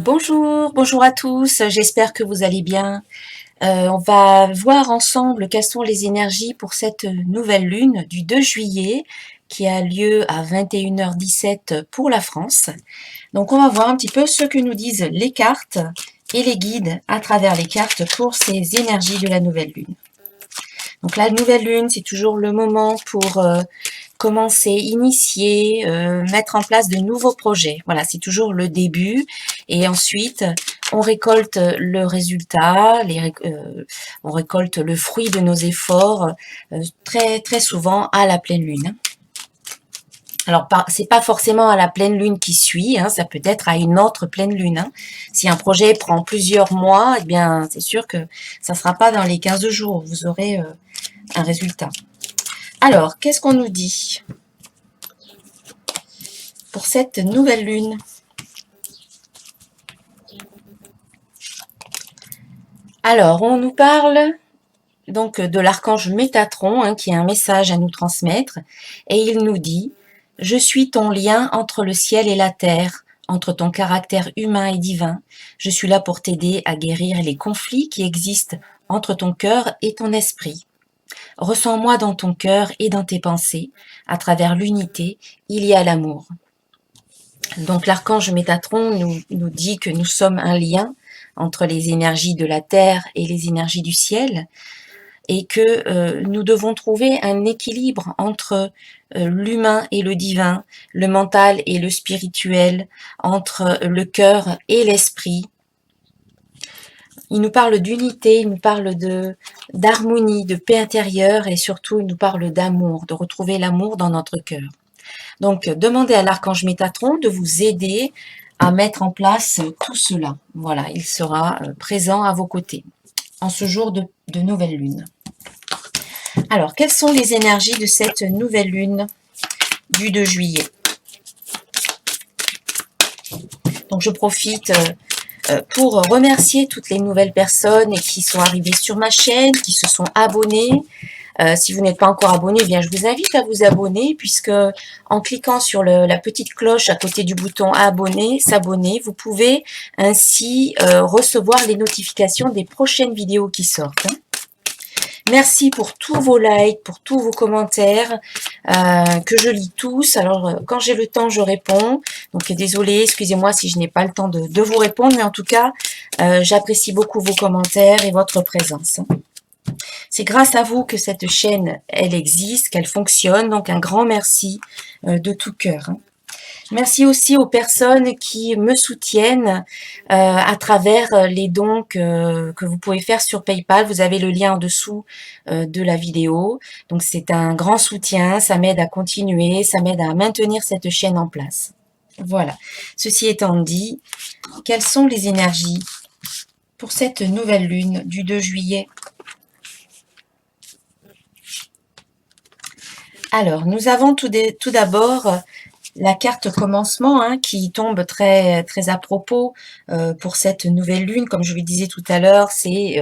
Bonjour, bonjour à tous, j'espère que vous allez bien. On va voir ensemble quelles sont les énergies pour cette nouvelle lune du 2 juillet qui a lieu à 21h17 pour la France. Donc on va voir un petit peu ce que nous disent les cartes et les guides à travers les cartes pour ces énergies de la nouvelle lune. Donc la nouvelle lune, c'est toujours le moment pour commencer, initier, mettre en place de nouveaux projets. Voilà, c'est toujours le début. Et ensuite, on récolte le résultat, on récolte le fruit de nos efforts très très souvent à la pleine lune. Alors, c'est pas forcément à la pleine lune qui suit, hein, ça peut être à une autre pleine lune. Hein. Si un projet prend plusieurs mois, eh bien, c'est sûr que ça sera pas dans les 15 jours. Vous aurez un résultat. Alors, qu'est-ce qu'on nous dit pour cette nouvelle lune? Alors, on nous parle donc de l'archange Métatron, hein, qui a un message à nous transmettre, et il nous dit « Je suis ton lien entre le ciel et la terre, entre ton caractère humain et divin. Je suis là pour t'aider à guérir les conflits qui existent entre ton cœur et ton esprit. Ressens-moi dans ton cœur et dans tes pensées. À travers l'unité, il y a l'amour. » Donc l'archange Métatron nous dit que nous sommes un lien entre les énergies de la terre et les énergies du ciel, et que nous devons trouver un équilibre entre l'humain et le divin, le mental et le spirituel, entre le cœur et l'esprit. Il nous parle d'unité, il nous parle d'harmonie, de paix intérieure, et surtout il nous parle d'amour, de retrouver l'amour dans notre cœur. Donc, demandez à l'archange Métatron de vous aider à mettre en place tout cela. Voilà, il sera présent à vos côtés en ce jour de nouvelle lune. Alors, quelles sont les énergies de cette nouvelle lune du 2 juillet? Donc, je profite pour remercier toutes les nouvelles personnes qui sont arrivées sur ma chaîne, qui se sont abonnées. Si vous n'êtes pas encore abonné, eh bien, je vous invite à vous abonner, puisque en cliquant sur la petite cloche à côté du bouton abonner, s'abonner, vous pouvez ainsi recevoir les notifications des prochaines vidéos qui sortent. Merci pour tous vos likes, pour tous vos commentaires, que je lis tous. Alors, quand j'ai le temps, je réponds. Donc, désolée, excusez-moi si je n'ai pas le temps de vous répondre, mais en tout cas, j'apprécie beaucoup vos commentaires et votre présence. C'est grâce à vous que cette chaîne, elle existe, qu'elle fonctionne. Donc, un grand merci de tout cœur. Merci aussi aux personnes qui me soutiennent à travers les dons que vous pouvez faire sur PayPal. Vous avez le lien en dessous de la vidéo. Donc, c'est un grand soutien. Ça m'aide à continuer. Ça m'aide à maintenir cette chaîne en place. Voilà. Ceci étant dit, quelles sont les énergies pour cette nouvelle lune du 2 juillet? Alors, nous avons tout d'abord la carte commencement, hein, qui tombe très, très à propos pour cette nouvelle lune. Comme je vous le disais tout à l'heure, c'est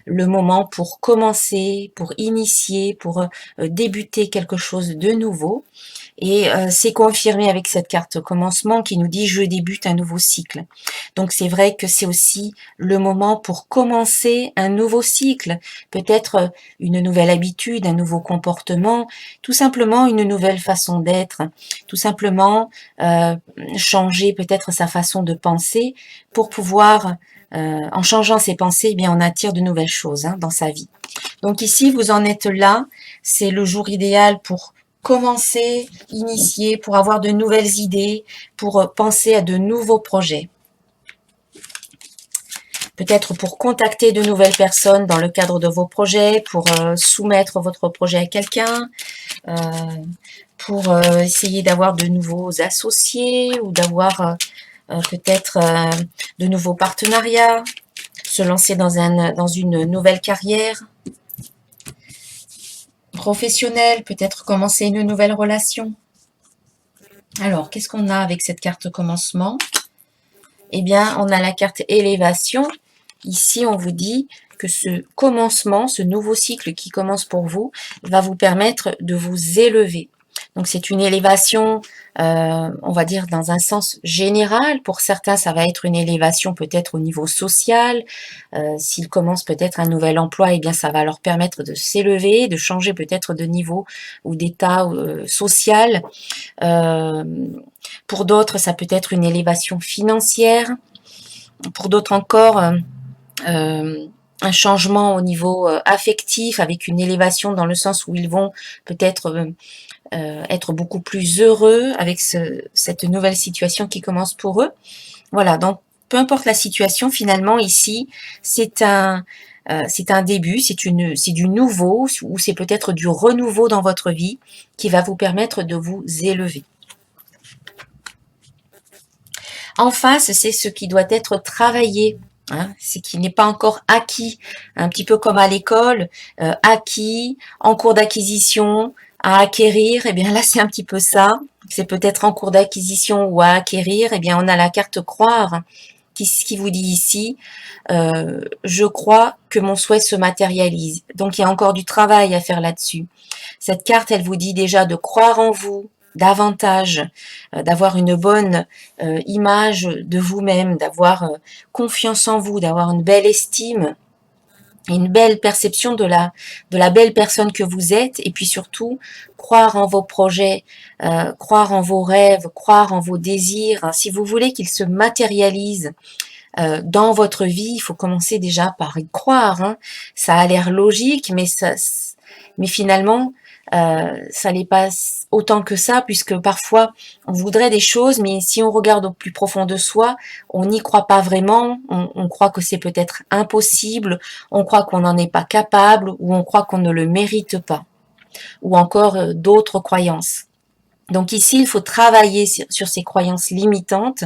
le moment pour commencer, pour initier, pour débuter quelque chose de nouveau. Et c'est confirmé avec cette carte commencement qui nous dit « Je débute un nouveau cycle ». Donc c'est vrai que c'est aussi le moment pour commencer un nouveau cycle, peut-être une nouvelle habitude, un nouveau comportement, tout simplement une nouvelle façon d'être, tout simplement changer peut-être sa façon de penser pour pouvoir, en changeant ses pensées, eh bien on attire de nouvelles choses, hein, dans sa vie. Donc ici, vous en êtes là, c'est le jour idéal pour commencer, initier, pour avoir de nouvelles idées, pour penser à de nouveaux projets. Peut-être pour contacter de nouvelles personnes dans le cadre de vos projets, pour soumettre votre projet à quelqu'un, pour essayer d'avoir de nouveaux associés ou d'avoir peut-être de nouveaux partenariats, se lancer dans une nouvelle carrière professionnelle, peut-être commencer une nouvelle relation. Alors, qu'est-ce qu'on a avec cette carte commencement? Eh bien, on a la carte élévation. Ici, on vous dit que ce commencement, ce nouveau cycle qui commence pour vous, va vous permettre de vous élever, Donc c'est une élévation, on va dire dans un sens général. Pour certains, ça va être une élévation peut-être au niveau social. S'ils commencent peut-être un nouvel emploi, eh bien ça va leur permettre de s'élever, de changer peut-être de niveau ou d'état social. Euh, pour d'autres, ça peut être une élévation financière. Pour d'autres encore, un changement au niveau affectif avec une élévation dans le sens où ils vont peut-être être beaucoup plus heureux avec cette nouvelle situation qui commence pour eux. Voilà, donc peu importe la situation, finalement ici, c'est un début, c'est du nouveau ou c'est peut-être du renouveau dans votre vie qui va vous permettre de vous élever. En face, c'est ce qui doit être travaillé. Hein, c'est qui n'est pas encore acquis, un petit peu comme à l'école, acquis, en cours d'acquisition, à acquérir, et bien là c'est un petit peu ça, c'est peut-être en cours d'acquisition ou à acquérir, et bien on a la carte croire qui vous dit ici, je crois que mon souhait se matérialise. Donc il y a encore du travail à faire là-dessus. Cette carte, elle vous dit déjà de croire en vous davantage, d'avoir une bonne image de vous-même, d'avoir confiance en vous, d'avoir une belle estime, une belle perception de la belle personne que vous êtes, et puis surtout croire en vos projets, croire en vos rêves, croire en vos désirs. Si vous voulez qu'ils se matérialisent dans votre vie, il faut commencer déjà par y croire. Hein. Ça a l'air logique, mais finalement, ça n'est pas autant que ça, puisque parfois on voudrait des choses, mais si on regarde au plus profond de soi, on n'y croit pas vraiment, on croit que c'est peut-être impossible, on croit qu'on n'en est pas capable, ou on croit qu'on ne le mérite pas, ou encore d'autres croyances. Donc ici, il faut travailler sur ces croyances limitantes,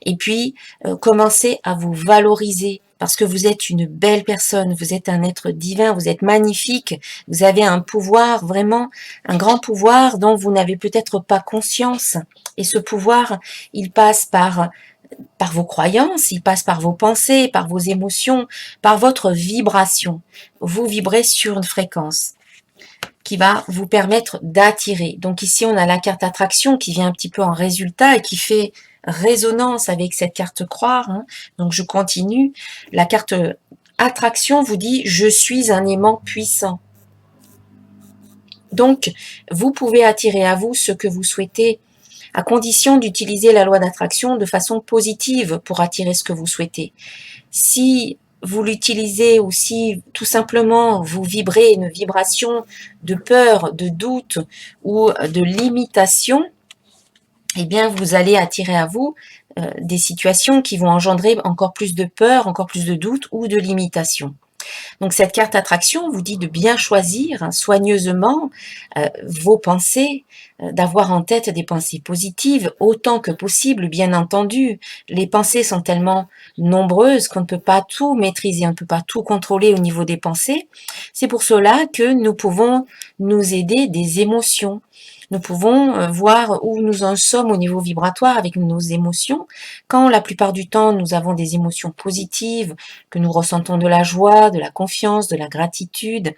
et puis commencez à vous valoriser parce que vous êtes une belle personne, vous êtes un être divin, vous êtes magnifique, vous avez un pouvoir, vraiment un grand pouvoir dont vous n'avez peut-être pas conscience. Et ce pouvoir, il passe par vos croyances, il passe par vos pensées, par vos émotions, par votre vibration. Vous vibrez sur une fréquence qui va vous permettre d'attirer. Donc ici, on a la carte attraction qui vient un petit peu en résultat et qui fait résonance avec cette carte croire. Hein. Donc je continue. La carte attraction vous dit « Je suis un aimant puissant ». Donc, vous pouvez attirer à vous ce que vous souhaitez, à condition d'utiliser la loi d'attraction de façon positive pour attirer ce que vous souhaitez. Si vous l'utilisez ou si tout simplement vous vibrez une vibration de peur, de doute ou de limitation, eh bien vous allez attirer à vous des situations qui vont engendrer encore plus de peur, encore plus de doute ou de limitation. Donc cette carte attraction vous dit de bien choisir soigneusement vos pensées, d'avoir en tête des pensées positives autant que possible, bien entendu. Les pensées sont tellement nombreuses qu'on ne peut pas tout maîtriser, on ne peut pas tout contrôler au niveau des pensées. C'est pour cela que nous pouvons nous aider des émotions. Nous pouvons voir où nous en sommes au niveau vibratoire avec nos émotions. Quand la plupart du temps nous avons des émotions positives, que nous ressentons de la joie, de la confiance, de la gratitude,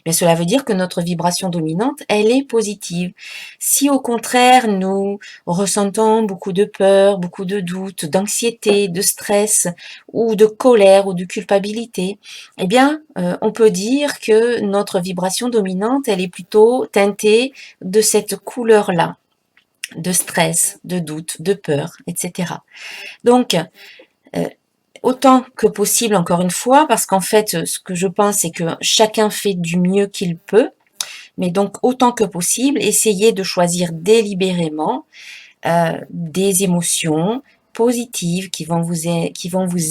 mais cela veut dire que notre vibration dominante, elle est positive. Si au contraire nous ressentons beaucoup de peur, beaucoup de doute, d'anxiété, de stress ou de colère ou de culpabilité, eh bien on peut dire que notre vibration dominante, elle est plutôt teintée de cette couleur-là, de stress, de doute, de peur, etc. Donc, autant que possible, encore une fois, parce qu'en fait, ce que je pense, c'est que chacun fait du mieux qu'il peut, mais donc autant que possible, essayez de choisir délibérément des émotions positives qui vont vous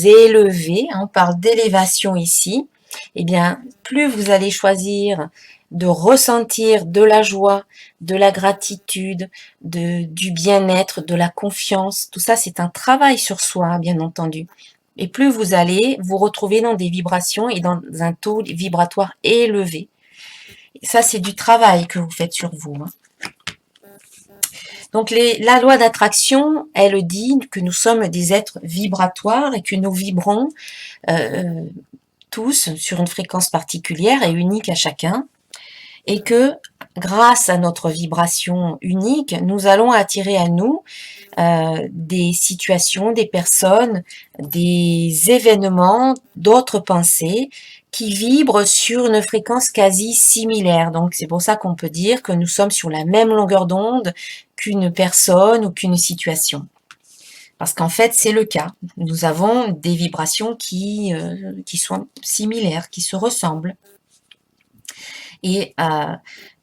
élever, hein, on parle d'élévation ici, eh bien, plus vous allez choisir de ressentir de la joie, de la gratitude, du bien-être, de la confiance, tout ça c'est un travail sur soi, bien entendu. Et plus vous allez vous retrouver dans des vibrations et dans un taux vibratoire élevé. Ça, c'est du travail que vous faites sur vous. Hein. Donc, la loi d'attraction, elle dit que nous sommes des êtres vibratoires et que nous vibrons tous sur une fréquence particulière et unique à chacun. et que grâce à notre vibration unique, nous allons attirer à nous des situations, des personnes, des événements, d'autres pensées qui vibrent sur une fréquence quasi similaire. Donc c'est pour ça qu'on peut dire que nous sommes sur la même longueur d'onde qu'une personne ou qu'une situation. Parce qu'en fait, c'est le cas. Nous avons des vibrations qui sont similaires, qui se ressemblent. Et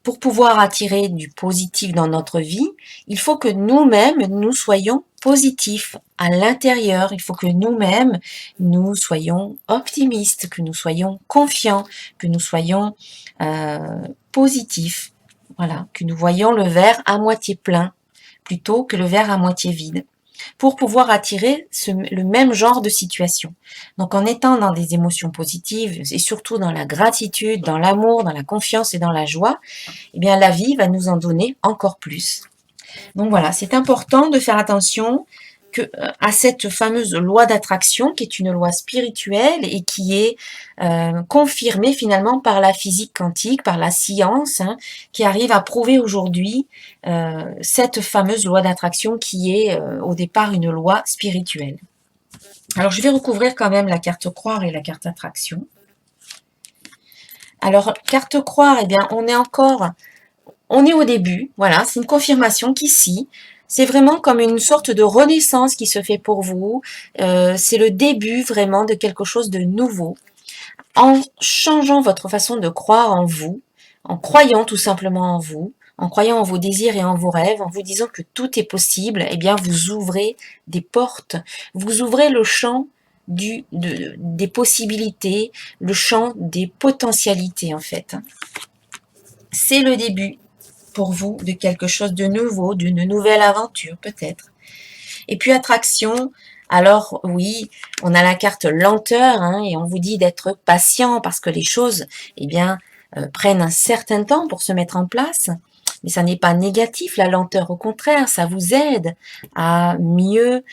pour pouvoir attirer du positif dans notre vie, il faut que nous-mêmes, nous soyons positifs à l'intérieur. Il faut que nous-mêmes, nous soyons optimistes, que nous soyons confiants, que nous soyons positifs. Voilà, que nous voyons le verre à moitié plein plutôt que le verre à moitié vide, pour pouvoir attirer le même genre de situation. Donc en étant dans des émotions positives et surtout dans la gratitude, dans l'amour, dans la confiance et dans la joie, eh bien la vie va nous en donner encore plus. Donc voilà, c'est important de faire attention à cette fameuse loi d'attraction qui est une loi spirituelle et qui est confirmée finalement par la physique quantique, par la science, hein, qui arrive à prouver aujourd'hui cette fameuse loi d'attraction qui est au départ une loi spirituelle. Alors je vais recouvrir quand même la carte croire et la carte attraction. Alors carte croire, eh bien on est au début, voilà, c'est une confirmation qu'ici, c'est vraiment comme une sorte de renaissance qui se fait pour vous. C'est le début vraiment de quelque chose de nouveau. En changeant votre façon de croire en vous, en croyant tout simplement en vous, en croyant en vos désirs et en vos rêves, en vous disant que tout est possible, eh bien vous ouvrez des portes, vous ouvrez le champ des possibilités, le champ des potentialités en fait. C'est le début pour vous de quelque chose de nouveau, d'une nouvelle aventure peut-être. Et puis attraction, alors oui, on a la carte lenteur hein, et on vous dit d'être patient parce que les choses eh bien, prennent un certain temps pour se mettre en place. Mais ça n'est pas négatif, la lenteur, au contraire, ça vous aide à mieux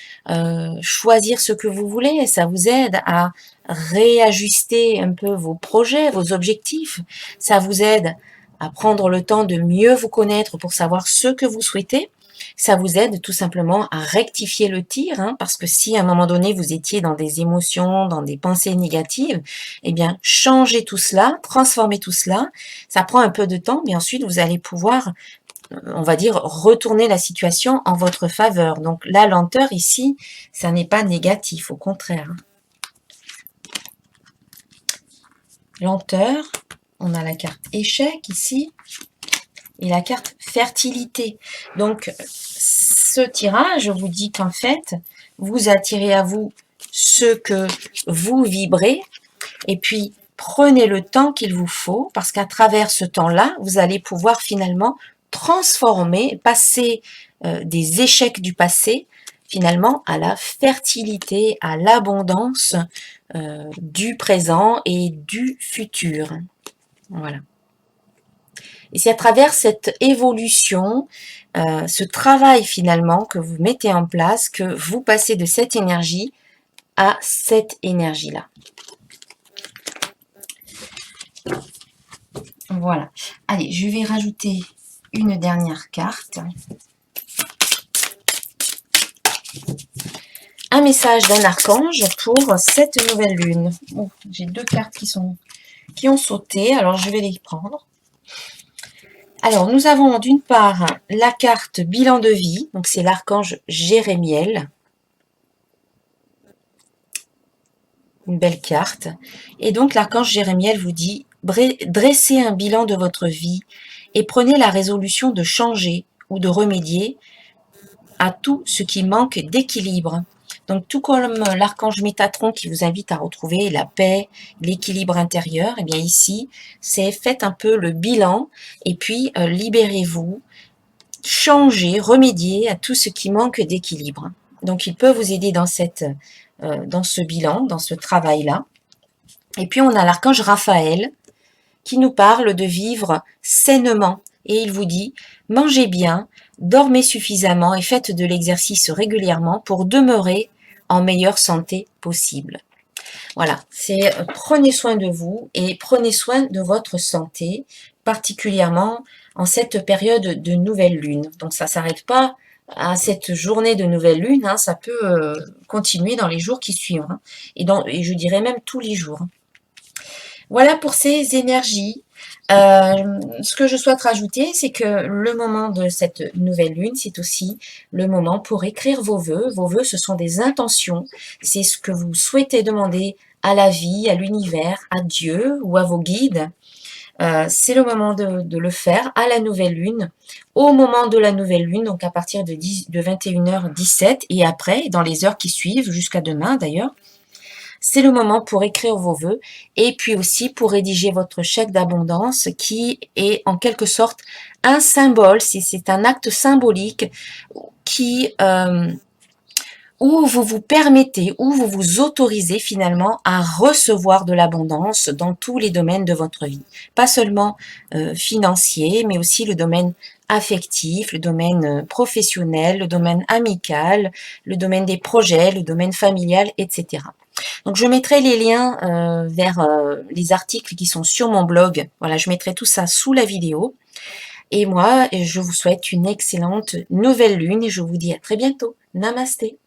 choisir ce que vous voulez, ça vous aide à réajuster un peu vos projets, vos objectifs, ça vous aide à prendre le temps de mieux vous connaître pour savoir ce que vous souhaitez. Ça vous aide tout simplement à rectifier le tir, hein, parce que si à un moment donné vous étiez dans des émotions, dans des pensées négatives, eh bien changez tout cela, transformez tout cela. Ça prend un peu de temps, mais ensuite vous allez pouvoir, on va dire, retourner la situation en votre faveur. Donc la lenteur ici, ça n'est pas négatif, au contraire. Lenteur, on a la carte échec ici et la carte fertilité. Donc ce tirage vous dit qu'en fait, vous attirez à vous ce que vous vibrez et puis prenez le temps qu'il vous faut parce qu'à travers ce temps-là, vous allez pouvoir finalement transformer, passer des échecs du passé finalement à la fertilité, à l'abondance du présent et du futur. Voilà. Et c'est à travers cette évolution, ce travail finalement que vous mettez en place, que vous passez de cette énergie à cette énergie-là. Voilà. Allez, je vais rajouter une dernière carte. Un message d'un archange pour cette nouvelle lune. Oh, j'ai deux cartes qui ont sauté, alors je vais les prendre. Alors, nous avons d'une part la carte bilan de vie, donc c'est l'archange Jérémiel. Une belle carte. Et donc, l'archange Jérémiel vous dit, dressez un bilan de votre vie et prenez la résolution de changer ou de remédier à tout ce qui manque d'équilibre. Donc, tout comme l'archange Métatron qui vous invite à retrouver la paix, l'équilibre intérieur, et bien ici, c'est faites un peu le bilan et puis libérez-vous, changez, remédiez à tout ce qui manque d'équilibre. Donc, il peut vous aider dans ce bilan, dans ce travail-là. Et puis, on a l'archange Raphaël qui nous parle de vivre sainement. Et il vous dit, mangez bien, dormez suffisamment et faites de l'exercice régulièrement pour demeurer en meilleure santé possible. Voilà, c'est prenez soin de vous et prenez soin de votre santé particulièrement en cette période de nouvelle lune. Donc ça s'arrête pas à cette journée de nouvelle lune, hein, ça peut continuer dans les jours qui suivent, hein, et je dirais même tous les jours. Voilà pour ces énergies. Ce que je souhaite rajouter, c'est que le moment de cette nouvelle lune, c'est aussi le moment pour écrire vos vœux. Vos vœux, ce sont des intentions. C'est ce que vous souhaitez demander à la vie, à l'univers, à Dieu ou à vos guides. C'est le moment de le faire à la nouvelle lune, au moment de la nouvelle lune, donc à partir de 21h17 et après, dans les heures qui suivent, jusqu'à demain d'ailleurs. C'est le moment pour écrire vos vœux et puis aussi pour rédiger votre chèque d'abondance qui est en quelque sorte un symbole, c'est un acte symbolique qui où vous vous permettez, où vous vous autorisez finalement à recevoir de l'abondance dans tous les domaines de votre vie. Pas seulement financier, mais aussi le domaine affectif, le domaine professionnel, le domaine amical, le domaine des projets, le domaine familial, etc. Donc je mettrai les liens vers les articles qui sont sur mon blog. Voilà, je mettrai tout ça sous la vidéo. Et moi, je vous souhaite une excellente nouvelle lune et je vous dis à très bientôt. Namasté.